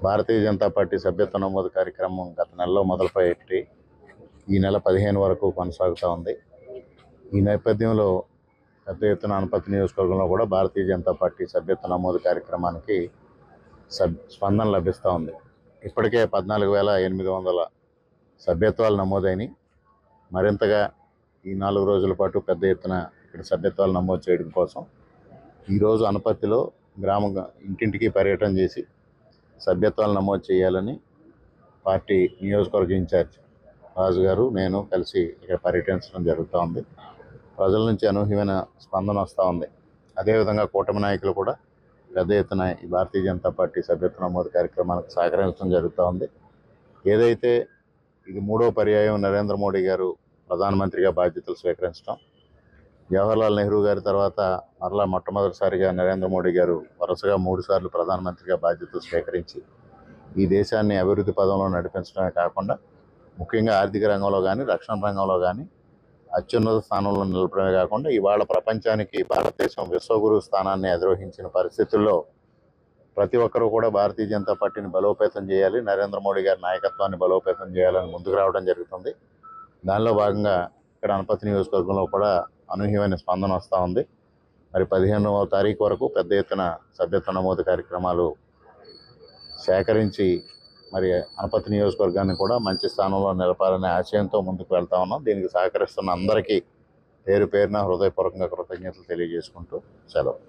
Bharatiya Janata party సభ్యత్వ నమోదు కార్యక్రమం గత నెలలో మొదలుపెట్టి ఈ నెల 15 వరకు కొనసాగుతూ ఉంది. ఈ నేపథ్యంలో పెద్ద ఎత్తున అనపర్తి నియోజకవర్గంలో కూడా భారతీయ జనతా పార్టీ సభ్యత్వ నమోదు కార్యక్రమానికి స్పందన లభిస్తూ ఉంది. ఇప్పటికే 14,800 సభ్యత్వాలు నమోదైనవి. మరింతగా ఈ 4 రోజుల పాటు పెద్ద ఎత్తున ఇక్కడ సభ్యత్వాలు నమోదు చేయడం కోసం ఈరోజు అనపర్తిలో ఇంటింటికి పర్యటన చేసి సభ్యత్వాలు నమోదు చేయాలని పార్టీ నియోజకవర్గ ఇన్ఛార్జ్ రాజు గారు నేను కలిసి ఇక్కడ పర్యటించడం జరుగుతూ ఉంది. ప్రజల నుంచి అనూహ్యమైన స్పందన వస్తూ ఉంది. అదేవిధంగా కూటమి నాయకులు కూడా పెద్ద ఎత్తున ఈ భారతీయ జనతా పార్టీ సభ్యత్వ నమోదు కార్యక్రమానికి సహకరించడం జరుగుతూ ఉంది. ఏదైతే ఇది 3వ పర్యాయం నరేంద్ర మోడీ గారు ప్రధానమంత్రిగా బాధ్యతలు స్వీకరించడం, జవహర్లాల్ నెహ్రూ గారి తర్వాత మరలా మొట్టమొదటిసారిగా నరేంద్ర మోడీ గారు వరుసగా 3 సార్లు ప్రధానమంత్రిగా బాధ్యతలు స్వీకరించి ఈ దేశాన్ని అభివృద్ధి పదంలో నడిపించడమే కాకుండా ముఖ్యంగా ఆర్థిక రంగంలో కానీ రక్షణ రంగంలో కానీ అత్యున్నత స్థానంలో నిలపడమే కాకుండా ఇవాళ ప్రపంచానికి భారతదేశం విశ్వగురు స్థానాన్ని అధిరోహించిన పరిస్థితుల్లో ప్రతి ఒక్కరూ కూడా భారతీయ జనతా పార్టీని బలోపేతం చేయాలి, నరేంద్ర మోడీ గారి నాయకత్వాన్ని బలోపేతం చేయాలని ముందుకు రావడం జరుగుతుంది. దానిలో భాగంగా ఇక్కడ అనపర్తి నియోజకవర్గంలో కూడా అనూహ్యమైన స్పందన వస్తూ ఉంది. మరి 15వ తారీఖు వరకు పెద్ద ఎత్తున సభ్యత్వ నమోదు కార్యక్రమాలు సేకరించి మరి అనపర్తి నియోజకవర్గాన్ని కూడా మంచి స్థానంలో నిలపాలనే ఆశయంతో ముందుకు వెళ్తా ఉన్నాం. దీనికి సహకరిస్తున్న అందరికీ పేరు పేరున హృదయపూర్వకంగా కృతజ్ఞతలు తెలియజేసుకుంటూ సెలవు.